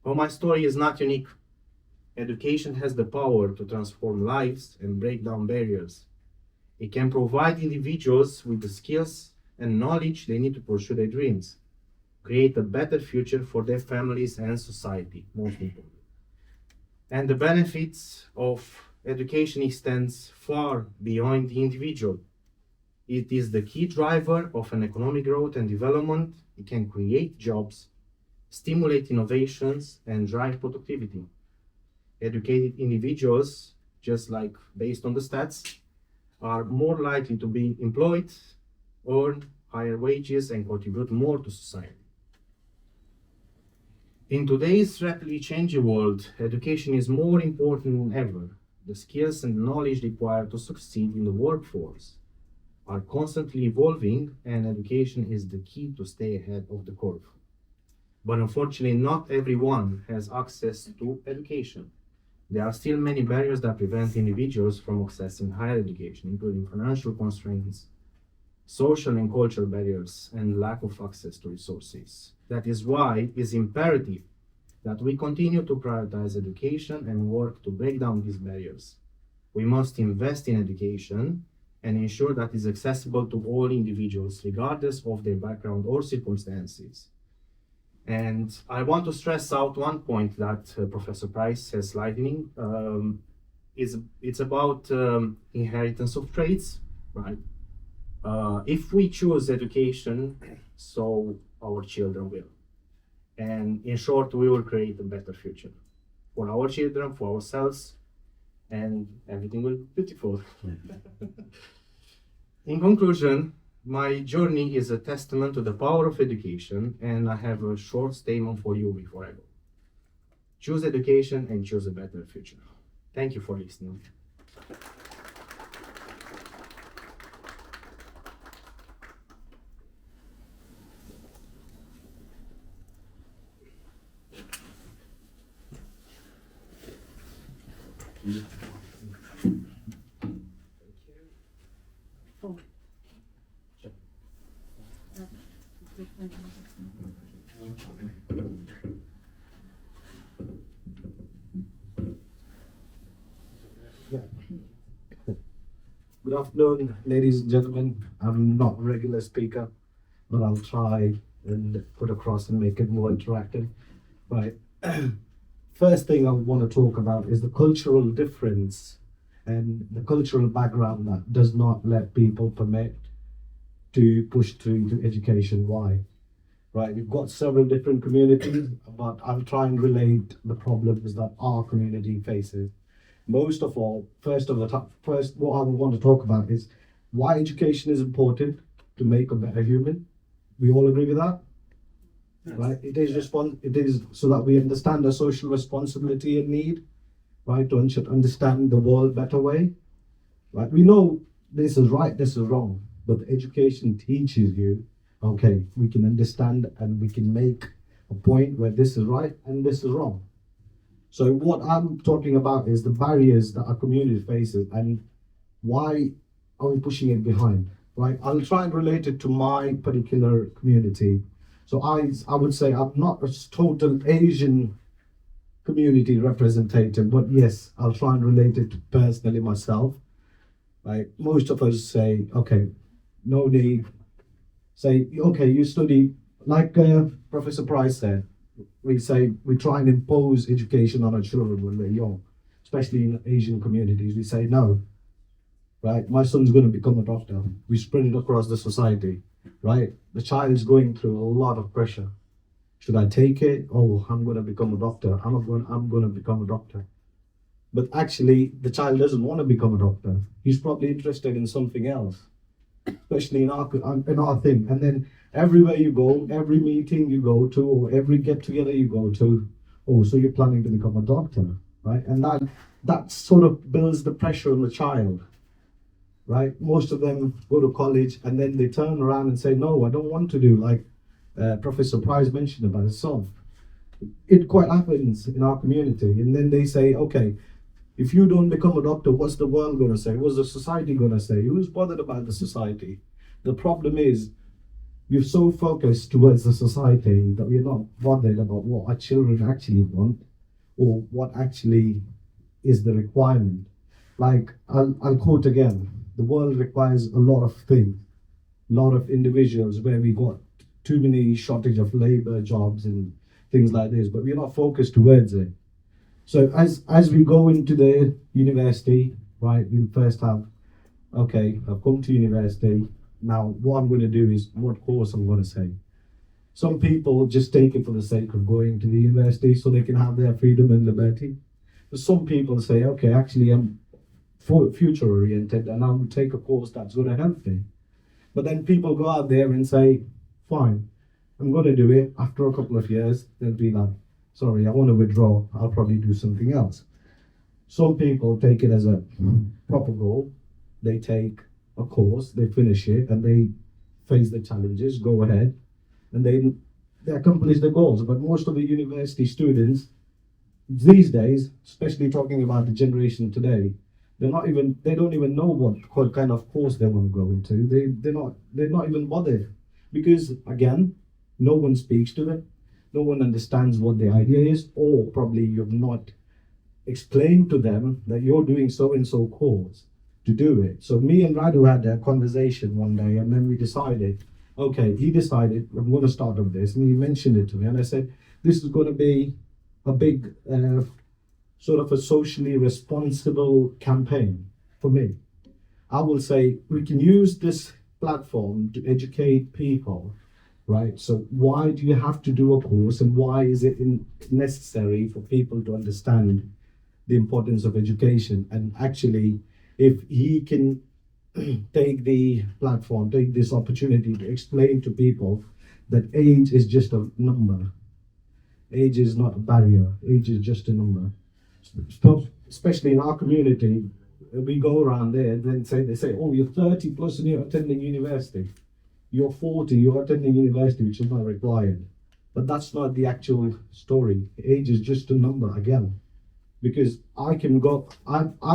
But my story is not unique. Education has the power to transform lives and break down barriers. It can provide individuals with the skills and knowledge they need to pursue their dreams, create a better future for their families and society, most importantly. And the benefits of education extends far beyond the individual. It is the key driver of an economic growth and development. It can create jobs, stimulate innovations, and drive productivity. Educated individuals, just like based on the stats, are more likely to be employed, earn higher wages, and contribute more to society. In today's rapidly changing world, education is more important than ever. The skills and knowledge required to succeed in the workforce are constantly evolving, and education is the key to stay ahead of the curve. But unfortunately, not everyone has access to education. There are still many barriers that prevent individuals from accessing higher education, including financial constraints, social and cultural barriers, and lack of access to resources. That is why it is imperative that we continue to prioritize education and work to break down these barriers. We must invest in education and ensure that it is accessible to all individuals, regardless of their background or circumstances. And I want to stress out one point that Professor Price has lightning. It's about inheritance of traits, right? If we choose education, so our children will. And in short, we will create a better future for our children, for ourselves, and everything will be beautiful. In conclusion, my journey is a testament to the power of education, and I have a short statement for you before I go. Choose education and choose a better future. Thank you for listening. Good afternoon, ladies and gentlemen. I'm not a regular speaker, but I'll try and put across and make it more interactive. Right. First thing I want to talk about is the cultural difference and the cultural background that does not let people permit to push through to education. Why? Right, we've got several different communities, but I'll try and relate the problems that our community faces. most of all, first, what I want to talk about is why education is important to make a better human. We all agree with that, right? It is so that we understand our social responsibility and need, right? To understand the world better way, right? We know this is right, this is wrong, but education teaches you, okay, we can understand and we can make a point where this is right and this is wrong. So what I'm talking about is the barriers that our community faces and why are we pushing it behind, right? I'll try and relate it to my particular community. So I would say I'm not a total Asian community representative, but yes, I'll try and relate it to personally myself. Like most of us say, okay, no need. Say, okay, you study, like Professor Price said, we say we try and impose education on our children when they're young, especially in Asian communities. We say, no, right? My son's going to become a doctor. We spread it across the society, right? The child is going through a lot of pressure. Should I take it? Oh, I'm going to become a doctor. I'm going to become a doctor. But actually, the child doesn't want to become a doctor. He's probably interested in something else, especially in our thing. And then everywhere you go, every meeting you go to, or every get together you go to, oh, so you're planning to become a doctor, right? And that sort of builds the pressure on the child, right? Most of them go to college and then they turn around and say, no, I don't want to do like Professor Price mentioned about his son. It quite happens in our community. And then they say, okay, if you don't become a doctor, what's the world going to say? What's the society going to say? Who's bothered about the society? The problem is we're so focused towards the society that we're not bothered about what our children actually want or what actually is the requirement. Like, I'll quote again, the world requires a lot of things, a lot of individuals where we got too many shortage of labor, jobs and things like this, but we're not focused towards it. So as we go into the university, right, we first have, okay, I've come to university. Now, what I'm going to do is what course I'm going to say. Some people just take it for the sake of going to the university so they can have their freedom and liberty. But some people say, okay, actually, I'm future oriented and I'll take a course that's going to help me. But then people go out there and say, fine, I'm going to do it. After a couple of years, they'll be like, sorry, I want to withdraw. I'll probably do something else. Some people take it as a proper goal. They take a course, they finish it, and they face the challenges, go ahead, and they accomplish their goals. But most of the university students these days, especially talking about the generation today, they don't even know what kind of course they want to go into. They're not even bothered because again, no one speaks to them. No one understands what the idea is, or probably you've not explained to them that you're doing so and so course to do it. So me and Radu had a conversation one day, and then we decided, okay, he decided I'm going to start with this, and he mentioned it to me, and I said, this is going to be a big sort of a socially responsible campaign for me. I will say we can use this platform to educate people. Right. So why do you have to do a course, and why is it necessary for people to understand the importance of education? And actually, if he can take the platform, take this opportunity to explain to people that age is just a number. Age is not a barrier. Age is just a number. Especially in our community, we go around there and then they say, oh, you're 30 plus and you're attending university. You're 40, you're attending university, which is not required. But that's not the actual story. Age is just a number again. Because I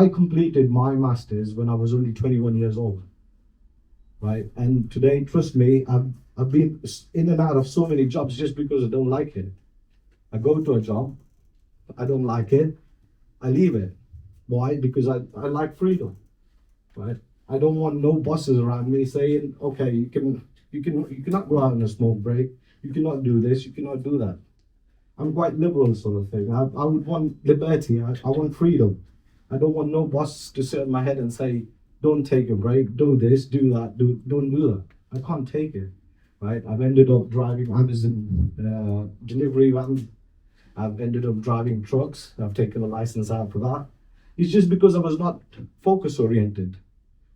completed my master's when I was only 21 years old. Right? And today, trust me, I've been in and out of so many jobs just because I don't like it. I go to a job, I don't like it, I leave it. Why? Because I like freedom. Right? I don't want no bosses around me saying, okay, you cannot go out on a smoke break, you cannot do this, you cannot do that. I'm quite liberal sort of thing. I would want liberty, I want freedom. I don't want no boss to sit on my head and say, don't take a break, do this, do that, don't do that. I can't take it. Right? I've ended up driving Amazon delivery vans. I've ended up driving trucks. I've taken a license out for that. It's just because I was not focus oriented,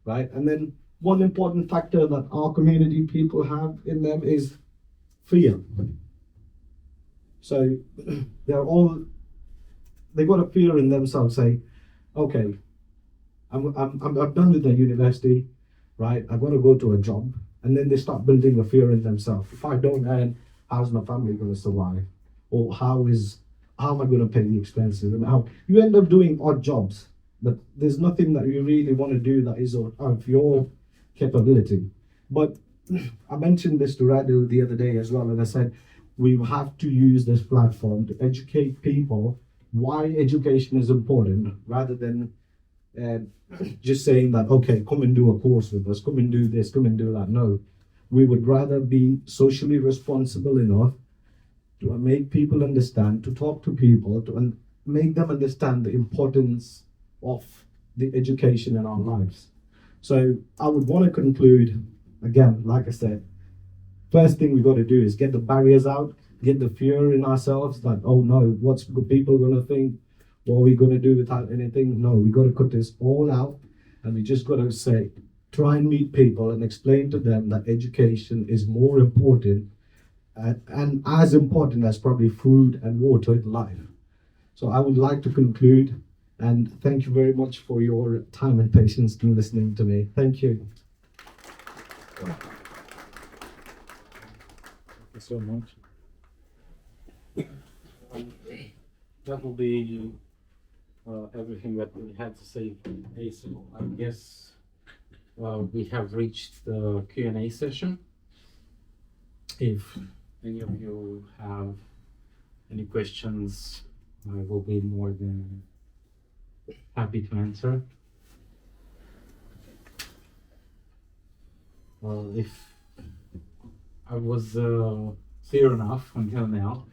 right? And then one important factor that our community people have in them is fear. So they got a fear in themselves. Say, okay, I'm done with the university, right? I've got to go to a job, and then they start building a fear in themselves. If I don't earn, how's my family going to survive? Or how am I going to pay the expenses? And how you end up doing odd jobs, but there's nothing that you really want to do that is of your capability. But I mentioned this to Radu the other day as well, and I said we have to use this platform to educate people why education is important, rather than just saying that, okay, come and do a course with us, come and do this, come and do that. No, we would rather be socially responsible enough to make people understand, to talk to people, to make them understand the importance of the education in our lives. So I would want to conclude, again, like I said, first thing we got to do is get the barriers out, get the fear in ourselves that, oh no, what's people going to think? What are we going to do without anything? No, we got to cut this all out, and we just got to say, try and meet people and explain to them that education is more important and as important as probably food and water in life. So I would like to conclude, and thank you very much for your time and patience in listening to me. Thank you. Thank you so much. That will be everything that we had to say today. So I guess we have reached the Q&A session. If any of you have any questions, I will be more than happy to answer. If I was clear enough until now,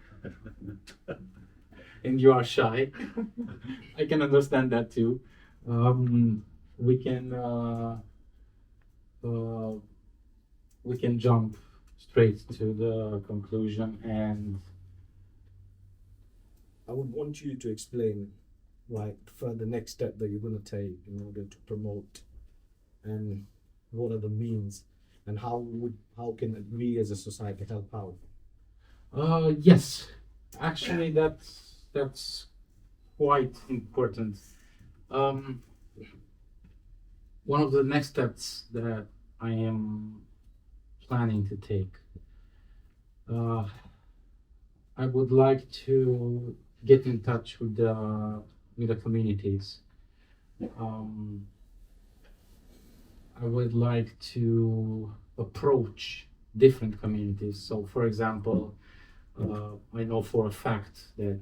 and you are shy, I can understand that too. We can jump straight to the conclusion, and I would want you to explain, like, for the next step that you're going to take in order to promote, and what are the means, and how can we as a society help out? yes, actually that's quite important. One of the next steps that I am planning to take, I would like to get in touch with the communities. I would like to approach different communities. So, for example, I know for a fact that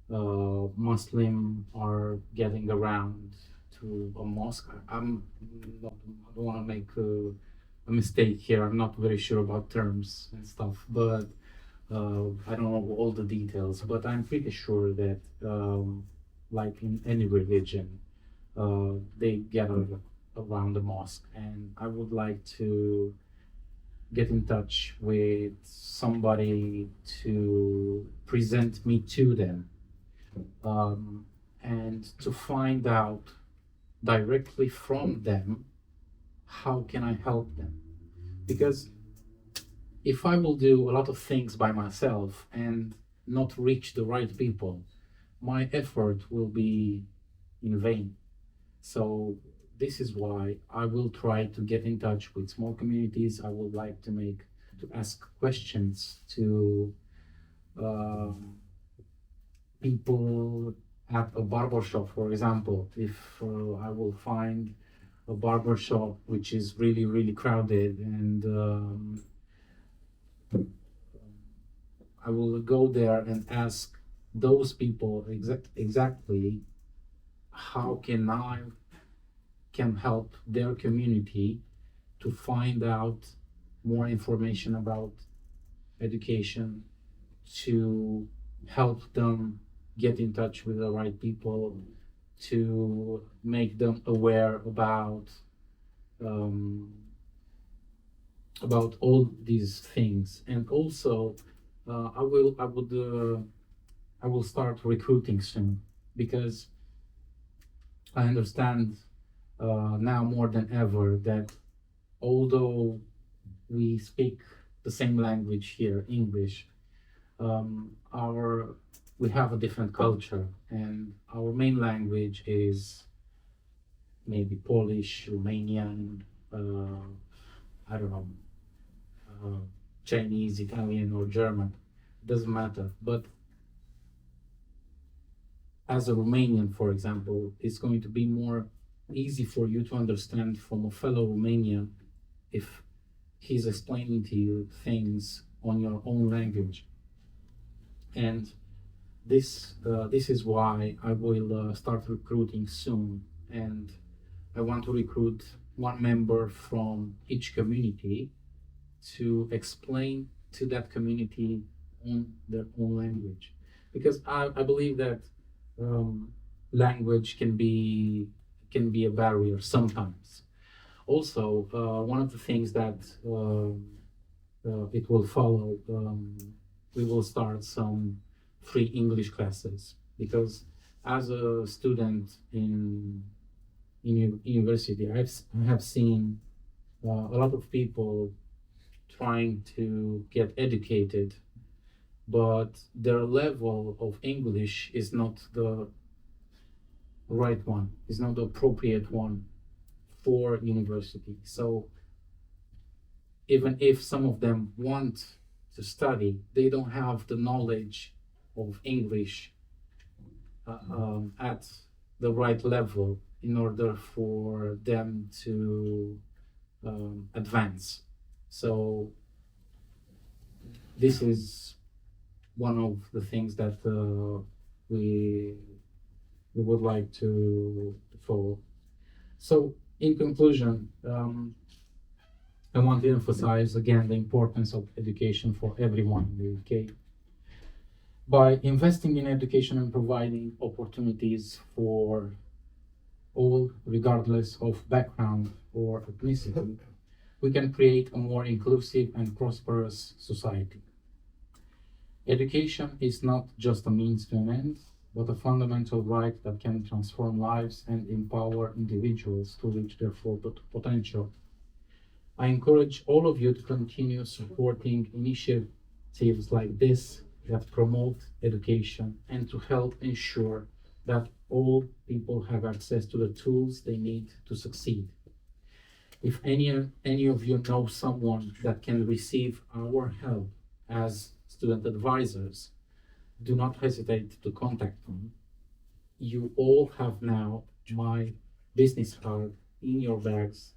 Muslim are getting around to a mosque. I don't want to make a mistake here. I'm not very sure about terms and stuff, but I don't know all the details. But I'm pretty sure that, like in any religion, they gather around the mosque, and I would like to get in touch with somebody to present me to them, and to find out directly from them how can I help them. Because if I will do a lot of things by myself and not reach the right people, my effort will be in vain. So this is why I will try to get in touch with small communities. I would like to ask questions to people at a barber shop, for example. If I will find a barber shop which is really, really crowded, and I will go there and ask those people exactly how can help their community to find out more information about education, to help them get in touch with the right people, to make them aware about all these things. And also I will start recruiting soon, because I understand now more than ever that although we speak the same language here, English, our we have a different culture, and our main language is maybe Polish, Romanian, I don't know, Chinese, Italian, or German. Doesn't matter. But as a Romanian, for example, it's going to be more easy for you to understand from a fellow Romanian if he's explaining to you things on your own language. And this is why I will start recruiting soon, and I want to recruit one member from each community to explain to that community on their own language, because I believe that language can be a barrier sometimes. Also, one of the things that it will follow, we will start some free English classes, because as a student in university, I have seen a lot of people trying to get educated, but their level of English is not the right one, is not the appropriate one for university. So even if some of them want to study, they don't have the knowledge of English at the right level in order for them to advance. So this is one of the things that we would like to follow. So in conclusion, I want to emphasize again the importance of education for everyone in the UK. By investing in education and providing opportunities for all, regardless of background or ethnicity, we can create a more inclusive and prosperous society. Education is not just a means to an end, but a fundamental right that can transform lives and empower individuals to reach their full potential. I encourage all of you to continue supporting initiatives like this that promote education and to help ensure that all people have access to the tools they need to succeed. If any of you know someone that can receive our help as student advisors, do not hesitate to contact them. You all have now my business card in your bags,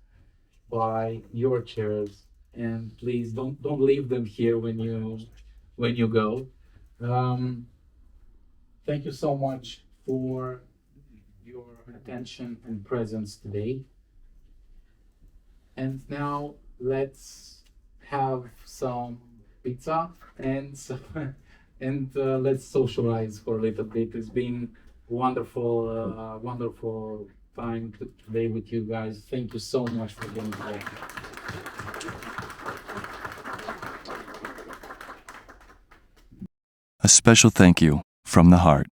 by your chairs, and please don't leave them here when you go. Thank you so much for your attention and presence today. And now let's have some pizza and let's socialize for a little bit. It's been wonderful time today with you guys. Thank you so much for being here. A special thank you from the heart